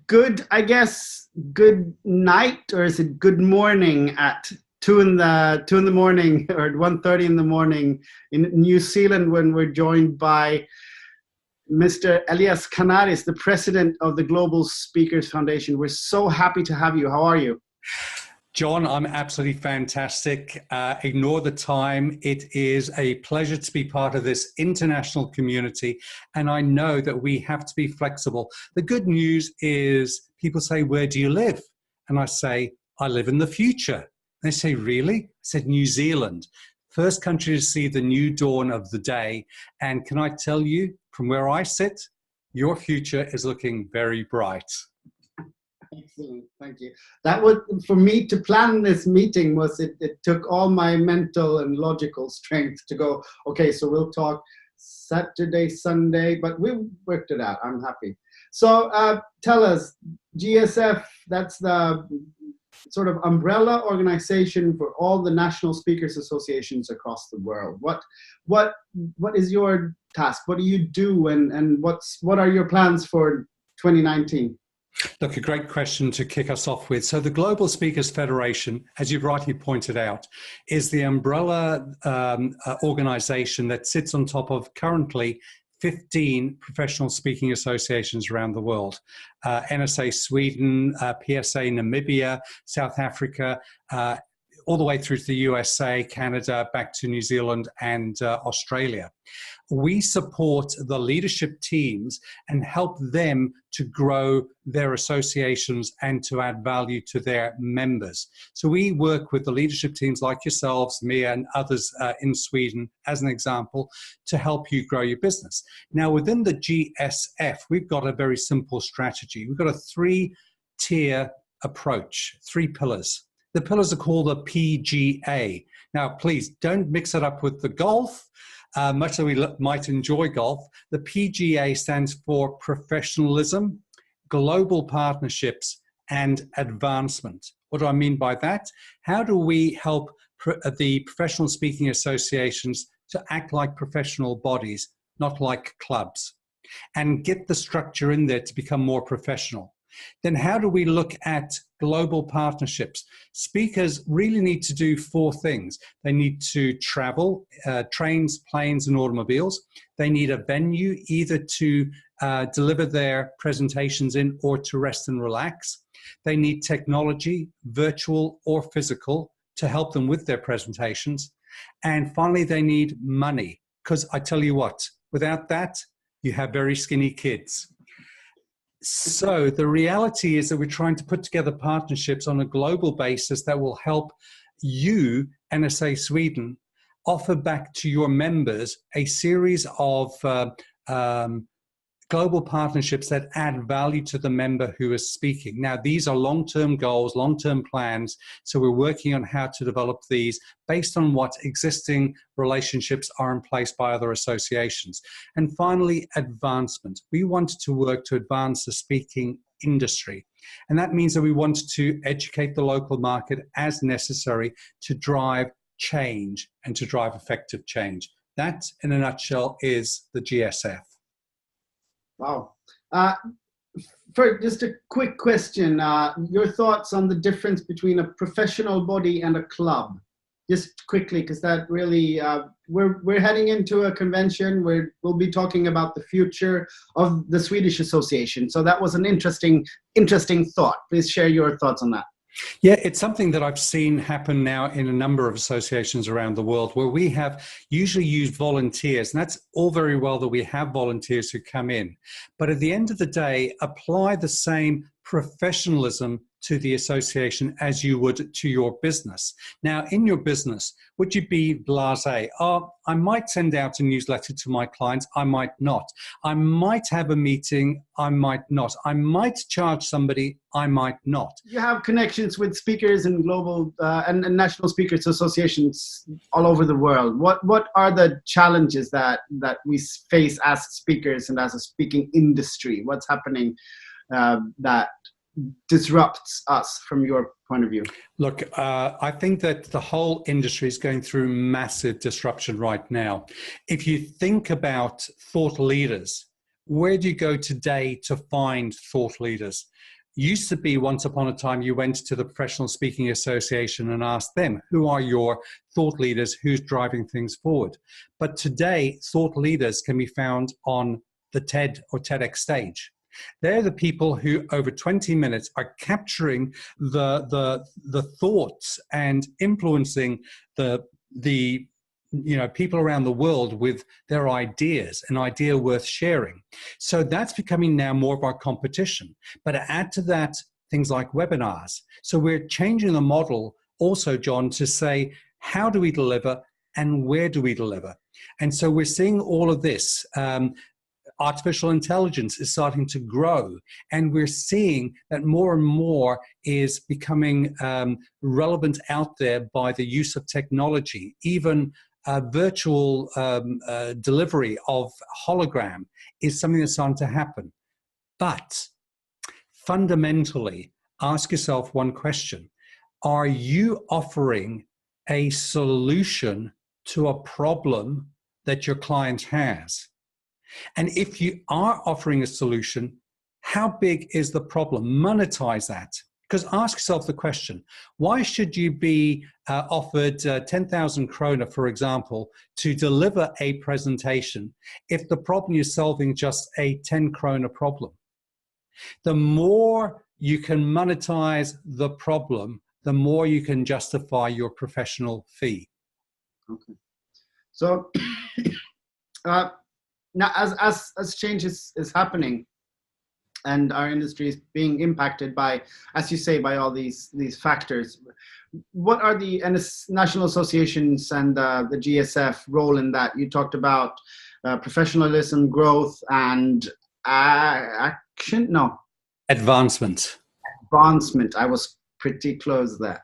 good, I guess, good night, or is it good morning at two in the morning or at 1:30 in the morning in New Zealand when we're joined by Mr. Elias Kanaris, the president of the Global Speakers Foundation. We're so happy to have you. How are you? John, I'm absolutely fantastic. Ignore the time. It is a pleasure to be part of this international community. And I know that we have to be flexible. The good news is people say, where do you live? And I say, I live in the future. They say, really? I said, New Zealand. First country to see the new dawn of the day. And can I tell you, from where I sit, your future is looking very bright. Excellent, thank you. That was, for me to plan this meeting, it took all my mental and logical strength to go, okay, so we'll talk Saturday, Sunday, but we worked it out. I'm happy. So tell us, GSF, that's the sort of umbrella organization for all the national speakers associations across the world. What is your task? What do you do, and what are your plans for 2019? Look, a great question to kick us off with. So the Global Speakers Federation, as you've rightly pointed out, is the umbrella organization that sits on top of currently 15 professional speaking associations around the world. NSA Sweden, PSA Namibia, South Africa, all the way through to the USA, Canada, back to New Zealand and Australia. We support the leadership teams and help them to grow their associations and to add value to their members. So we work with the leadership teams like yourselves, Mia, and others in Sweden, as an example, to help you grow your business. Now, within the GSF, we've got a very simple strategy. We've got a three-tier approach, 3 pillars. The pillars are called the PGA. Now, please don't mix it up with the golf. Much as we might enjoy golf, the PGA stands for professionalism, global partnerships, and advancement. What do I mean by that? How do we help the professional speaking associations to act like professional bodies, not like clubs, and get the structure in there to become more professional? Then how do we look at global partnerships? Speakers really need to do 4 things. They need to travel, trains, planes, and automobiles. They need a venue either to deliver their presentations in or to rest and relax. They need technology, virtual or physical, to help them with their presentations. And finally, they need money, because I tell you what, without that, you have very skinny kids. So the reality is that we're trying to put together partnerships on a global basis that will help you, NSA Sweden, offer back to your members a series of global partnerships that add value to the member who is speaking. Now, these are long-term goals, long-term plans, so we're working on how to develop these based on what existing relationships are in place by other associations. And finally, advancement. We want to work to advance the speaking industry. And that means that we want to educate the local market as necessary to drive change and to drive effective change. That, in a nutshell, is the GSF. Wow. For just a quick question, your thoughts on the difference between a professional body and a club? Just quickly, because that really, we're heading into a convention where we'll be talking about the future of the Swedish Association. So that was an interesting thought. Please share your thoughts on that. Yeah, it's something that I've seen happen now in a number of associations around the world where we have usually used volunteers, and that's all very well that we have volunteers who come in. But at the end of the day, apply the same professionalism to the association as you would to your business. Now, in your business, would you be blasé? Oh, I might send out a newsletter to my clients, I might not. I might have a meeting, I might not. I might charge somebody, I might not. You have connections with speakers and global and national speakers associations all over the world. What are the challenges that we face as speakers and as a speaking industry? What's happening that disrupts us from your point of view? Look, I think that the whole industry is going through massive disruption right now. If you think about thought leaders, where do you go today to find thought leaders? Used to be once upon a time you went to the Professional Speaking Association and asked them, who are your thought leaders, who's driving things forward? But today, thought leaders can be found on the TED or TEDx stage. They're the people who over 20 minutes are capturing the thoughts and influencing the people around the world with their ideas, an idea worth sharing. So that's becoming now more of our competition. But add to that things like webinars. So we're changing the model also, John, to say, how do we deliver and where do we deliver? And so we're seeing all of this. Artificial intelligence is starting to grow, and we're seeing that more and more is becoming relevant out there by the use of technology. Even virtual delivery of hologram is something that's starting to happen. But fundamentally, ask yourself one question. Are you offering a solution to a problem that your client has? And if you are offering a solution, how big is the problem? Monetize that. Because ask yourself the question, why should you be offered 10,000 krona, for example, to deliver a presentation if the problem you're solving is just a 10 krona problem? The more you can monetize the problem, the more you can justify your professional fee. Okay. So now as change is happening, and our industry is being impacted by, as you say, by all these factors, what are the national associations and the GSF role in that? You talked about professionalism, growth, and action? No. Advancement. Advancement. I was pretty close there.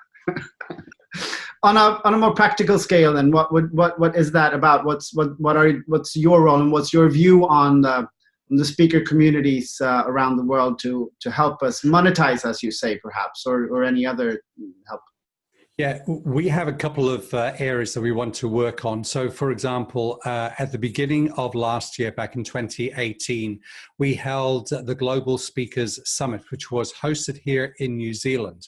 On a more practical scale, then what is that about? What's your role, and what's your view on the speaker communities around the world to help us monetize, as you say, perhaps, or any other help? Yeah, we have a couple of areas that we want to work on. So, for example, at the beginning of last year, back in 2018, we held the Global Speakers Summit, which was hosted here in New Zealand.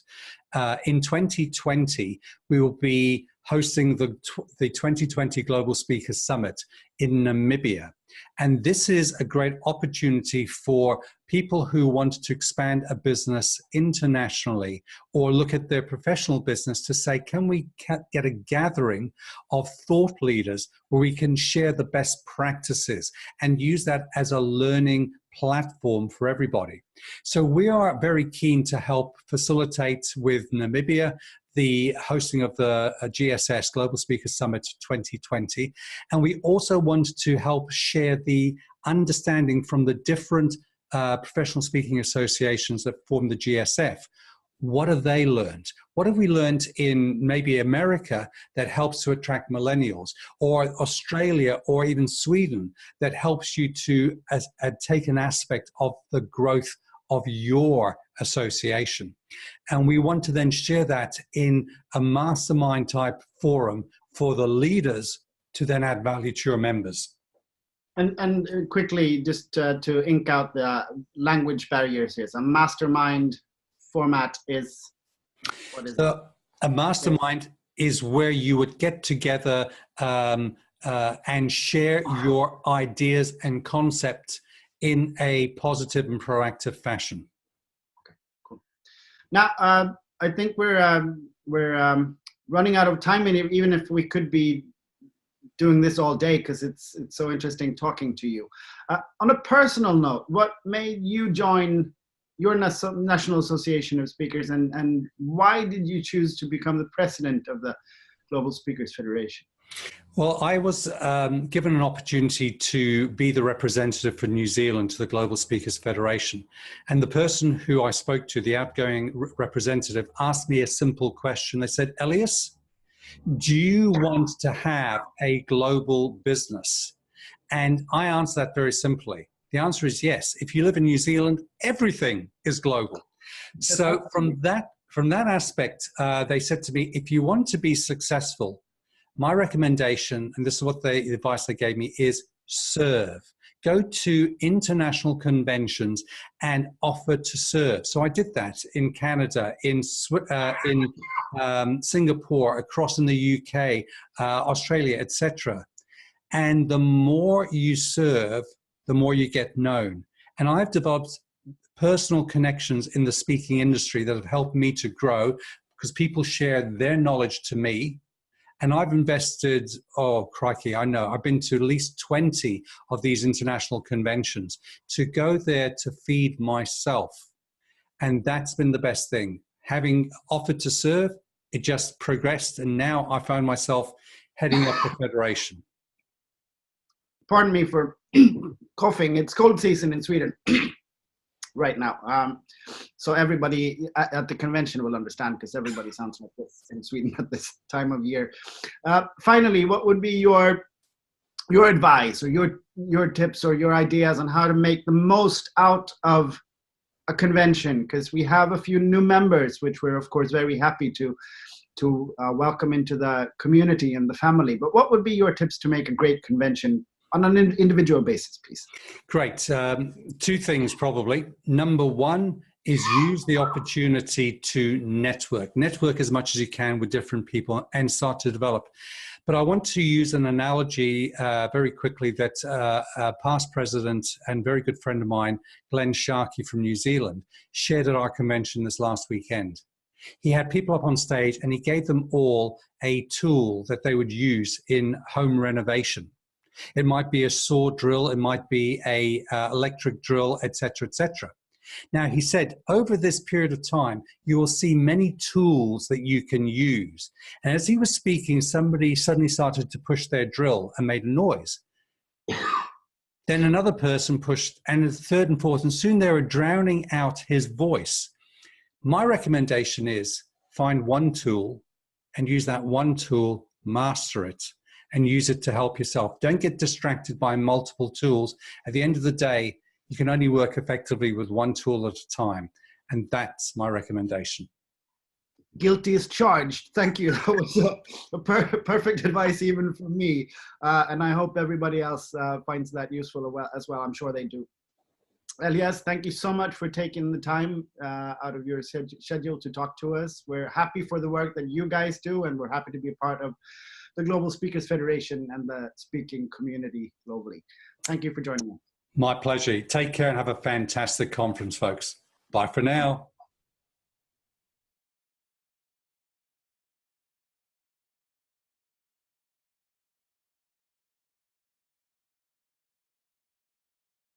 In 2020, we will be hosting the 2020 Global Speakers Summit in Namibia. And this is a great opportunity for people who want to expand a business internationally or look at their professional business to say, can we get a gathering of thought leaders where we can share the best practices and use that as a learning platform for everybody? So we are very keen to help facilitate with Namibia the hosting of the GSS Global Speakers Summit 2020. And we also want to help share the understanding from the different professional speaking associations that form the GSF. What have they learned? What have we learned in maybe America that helps to attract millennials, or Australia, or even Sweden that helps you to take an aspect of the growth of your association? And we want to then share that in a mastermind type forum for the leaders to then add value to your members. And quickly, just to ink out the language barriers here. So a mastermind format is, what is it? A mastermind is where you would get together and share your ideas and concepts in a positive and proactive fashion. Okay, cool. Now, I think we're running out of time, and even if we could be doing this all day, because it's so interesting talking to you. On a personal note, what made you join your National Association of Speakers, and why did you choose to become the president of the Global Speakers Federation? Well, I was given an opportunity to be the representative for New Zealand to the Global Speakers Federation. And the person who I spoke to, the outgoing representative, asked me a simple question. They said, Elias, do you want to have a global business? And I answered that very simply. The answer is yes. If you live in New Zealand, everything is global. So from that aspect, they said to me, if you want to be successful, my recommendation, and this is what the advice they gave me, is serve. Go to international conventions and offer to serve. So I did that in Canada, in Singapore, across in the UK, Australia, etc. And the more you serve, the more you get known. And I've developed personal connections in the speaking industry that have helped me to grow because people share their knowledge to me. And I've invested, oh, crikey, I know, I've been to at least 20 of these international conventions to go there to feed myself. And that's been the best thing. Having offered to serve, it just progressed. And now I found myself heading up the federation. Pardon me for coughing. It's cold season in Sweden right now. So everybody at the convention will understand because everybody sounds like this in Sweden at this time of year. Finally, what would be your advice or your tips or your ideas on how to make the most out of a convention? Because we have a few new members, which we're of course very happy to welcome into the community and the family. But what would be your tips to make a great convention on an individual basis, please? Great. Two things probably. Number one is use the opportunity to network. Network as much as you can with different people and start to develop. But I want to use an analogy very quickly that a past president and very good friend of mine, Glenn Sharkey from New Zealand, shared at our convention this last weekend. He had people up on stage and he gave them all a tool that they would use in home renovation. It might be a saw drill, it might be a electric drill, etc., etc. Now, he said, over this period of time, you will see many tools that you can use. And as he was speaking, somebody suddenly started to push their drill and made a noise. Then another person pushed, and the third and fourth, and soon they were drowning out his voice. My recommendation is find one tool and use that one tool, master it, and use it to help yourself. Don't get distracted by multiple tools. At the end of the day, you can only work effectively with one tool at a time. And that's my recommendation. Guilty as charged. Thank you. That was a perfect advice even for me. And I hope everybody else finds that useful as well. I'm sure they do. Elias, thank you so much for taking the time out of your schedule to talk to us. We're happy for the work that you guys do, and we're happy to be a part of the Global Speakers Federation and the speaking community globally. Thank you for joining us. My pleasure. Take care and have a fantastic conference, folks. Bye for now.